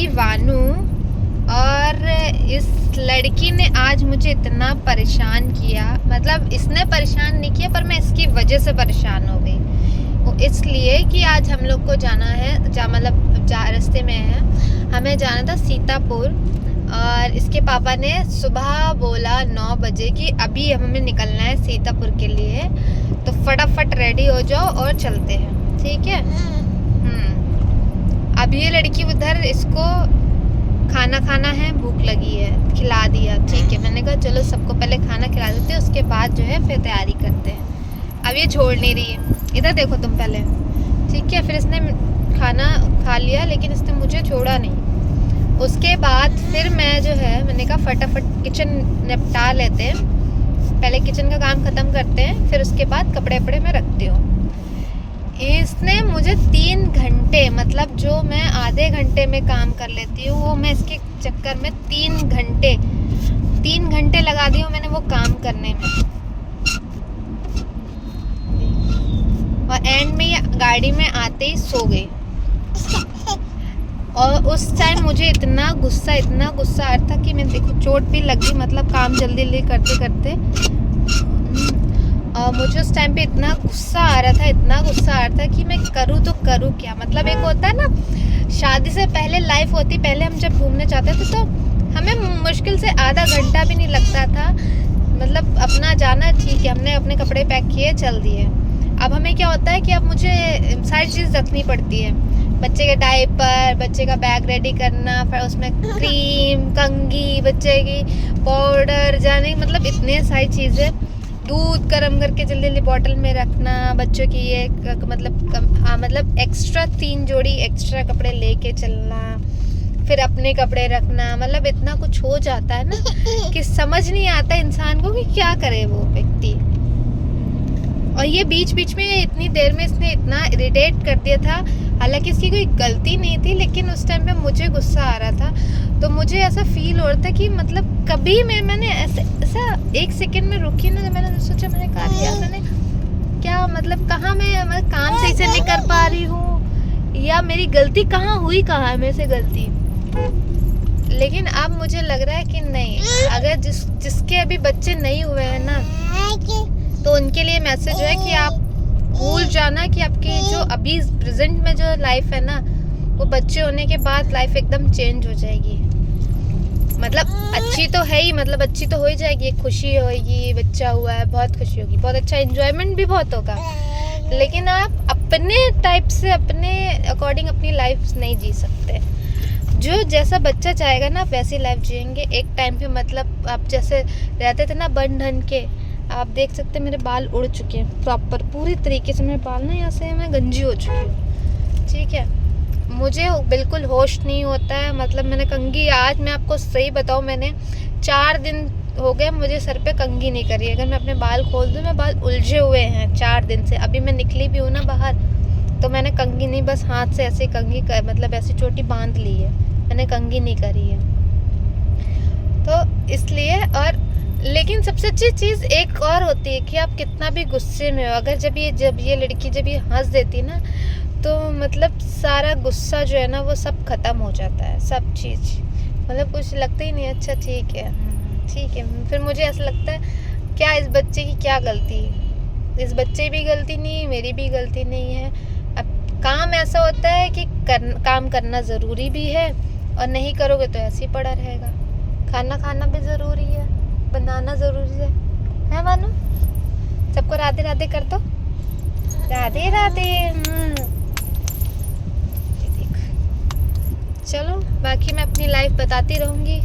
लड़की वानू, और इस लड़की ने आज मुझे इतना परेशान किया, मतलब इसने परेशान नहीं किया पर मैं इसकी वजह से परेशान हो गई। वो इसलिए कि आज हम लोग को जाना है, रास्ते में है, हमें जाना था सीतापुर, और इसके पापा ने सुबह बोला 9 बजे कि अभी हमें निकलना है सीतापुर के लिए, तो फटाफट रेडी हो जाओ और चलते हैं, ठीक है। अब ये लड़की उधर, इसको खाना खाना है, भूख लगी है, खिला दिया, ठीक है। मैंने कहा चलो सबको पहले खाना खिला देते हैं, उसके बाद जो है फिर तैयारी करते हैं। अब ये छोड़ नहीं रही है, इधर देखो तुम पहले, ठीक है। फिर इसने खाना खा लिया लेकिन इसने मुझे छोड़ा नहीं। उसके बाद फिर मैं जो है, मैंने कहा फटाफट किचन निपटा लेते हैं, पहले किचन का काम ख़त्म करते हैं, फिर उसके बाद कपड़े वपड़े में रखती हूँ। इसने मुझे 3 घंटे, मतलब जो मैं आधे घंटे में काम कर लेती हूँ वो मैं इसके चक्कर में 3 घंटे लगा दिए मैंने वो काम करने में। और एंड में ये गाड़ी में आते ही सो गई। और उस टाइम मुझे इतना गुस्सा आ रहा था कि मैं देखो चोट भी लगी, मतलब काम जल्दी करते करते। और मुझे उस टाइम पे इतना गुस्सा आ रहा था कि मैं करूँ तो करूँ क्या। मतलब एक होता है ना, शादी से पहले लाइफ होती, पहले हम जब घूमने जाते थे तो हमें मुश्किल से आधा घंटा भी नहीं लगता था, मतलब अपना जाना, ठीक है, हमने अपने कपड़े पैक किए, चल दिए। अब हमें क्या होता है कि अब मुझे सारी चीज़ रखनी पड़ती है, बच्चे के डायपर, बच्चे का बैग रेडी करना, फिर उसमें क्रीम, कंघी, बच्चे की पाउडर, जाने, मतलब इतने सारी चीज़ें, दूध गर्म करके जल्दी बॉटल में रखना, बच्चों की ये मतलब एक्स्ट्रा 3 जोड़ी एक्स्ट्रा कपड़े लेके चलना, फिर अपने कपड़े रखना, मतलब इतना कुछ हो जाता है ना कि समझ नहीं आता इंसान को कि क्या करे वो व्यक्ति। और ये बीच में इतनी देर में इसने इतना इरिटेट कर दिया था, हालांकि इसकी कोई गलती नहीं थी, लेकिन उस टाइम पे मुझे गुस्सा आ रहा था, तो मुझे ऐसा फील हो रहा था कि मतलब कभी मैंने ऐसा 1 सेकंड में रुकी ना, तो मैंने सोचा, मैंने कहा यार मैंने क्या, मतलब कहाँ मैं काम सही से नहीं कर पा रही हूँ, या मेरी गलती कहाँ है मेरे से गलती। लेकिन अब मुझे लग रहा है कि नहीं, अगर जिसके अभी बच्चे नहीं हुए हैं ना, तो उनके लिए मैसेज है कि आप भूल जाना कि आपकी जो अभी प्रेजेंट में जो लाइफ है ना, वो बच्चे होने के बाद लाइफ एकदम चेंज हो जाएगी। मतलब अच्छी तो है ही, मतलब अच्छी तो हो ही जाएगी, खुशी होगी, बच्चा हुआ है, बहुत खुशी होगी, बहुत अच्छा एंजॉयमेंट भी बहुत होगा, लेकिन आप अपने टाइप से, अपने अकॉर्डिंग अपनी लाइफ नहीं जी सकते। जो जैसा बच्चा चाहेगा ना वैसी लाइफ जिएंगे। एक टाइम पे, मतलब आप जैसे रहते थे ना बन ढन के, आप देख सकते हैं मेरे बाल उड़ चुके हैं प्रॉपर, पूरी तरीके से मेरे बाल ना यहाँ से मैं गंजी हो चुकी हूँ, ठीक है। मुझे बिल्कुल होश नहीं होता है, मतलब मैंने कंघी, आज मैं आपको सही बताऊँ, मैंने 4 दिन हो गए मुझे सर पे कंघी नहीं करी। अगर मैं अपने बाल खोल दूँ, मैं बाल उलझे हुए हैं 4 दिन से। अभी मैं निकली भी हूँ ना बाहर, तो मैंने कंघी नहीं, बस हाथ से ऐसे कंघी कर, मतलब ऐसी चोटी बांध ली है, मैंने कंघी नहीं करी है। तो इसलिए, और लेकिन सबसे अच्छी चीज़ एक और होती है कि आप कितना भी गुस्से में हो, अगर जब ये लड़की जब ये हंस देती ना, तो मतलब सारा गुस्सा जो है ना वो सब ख़त्म हो जाता है, सब चीज़, मतलब कुछ लगता ही नहीं, अच्छा ठीक है। फिर मुझे ऐसा लगता है क्या इस बच्चे की क्या गलती है, इस बच्चे की भी गलती नहीं, मेरी भी गलती नहीं है। अब काम ऐसा होता है कि काम करना ज़रूरी भी है, और नहीं करोगे तो ऐसे ही पड़ा रहेगा। खाना भी ज़रूरी है, बनाना ज़रूरी है मानो। सबको राधे राधे कर दो, राधे राधे। चलो बाकी मैं अपनी लाइफ बताती रहूँगी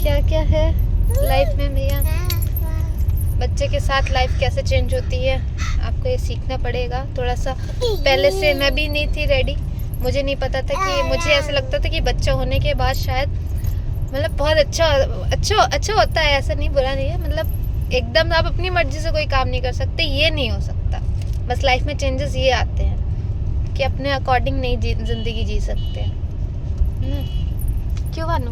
क्या क्या है लाइफ में भैया। बच्चे के साथ लाइफ कैसे चेंज होती है आपको ये सीखना पड़ेगा थोड़ा सा। पहले से मैं भी नहीं थी रेडी, मुझे नहीं पता था कि, मुझे ऐसा लगता था कि बच्चा होने के बाद शायद मतलब बहुत अच्छा होता है, ऐसा नहीं, बुरा नहीं है, मतलब एकदम आप अपनी मर्जी से कोई काम नहीं कर सकते, ये नहीं हो सकता। बस लाइफ में चेंजेस ये आते हैं कि अपने अकॉर्डिंग नहीं ज़िंदगी जी सकते हैं। क्यों वानू,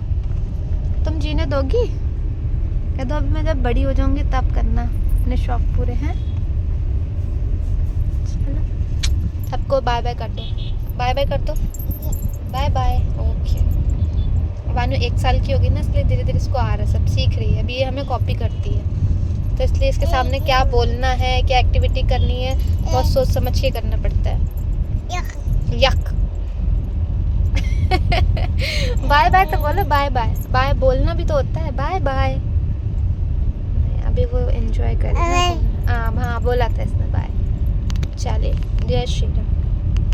तुम जीने दोगी? कह दो अभी मैं जब बड़ी हो जाऊंगी तब करना अपने शौक पूरे हैं। चलो सबको बाय बाय कर दो, बाय बाय कर दो, बाय बाय, ओके। वानु 1 साल की होगी ना, इसलिए धीरे धीरे इसको आ रहा है, सब सीख रही है। अभी ये हमें कॉपी करती है, तो इसलिए इसके सामने क्या बोलना है, क्या एक्टिविटी करनी है, बहुत सोच समझ के करना पड़ता है। यक बाय बाय तो बोलो, बाय बाय। बाय बोलना भी तो होता है, बाय बाय। अभी वो एंजॉय कर रही है। हाँ बोला था इसने बाय। चलिए, जय श्री राम।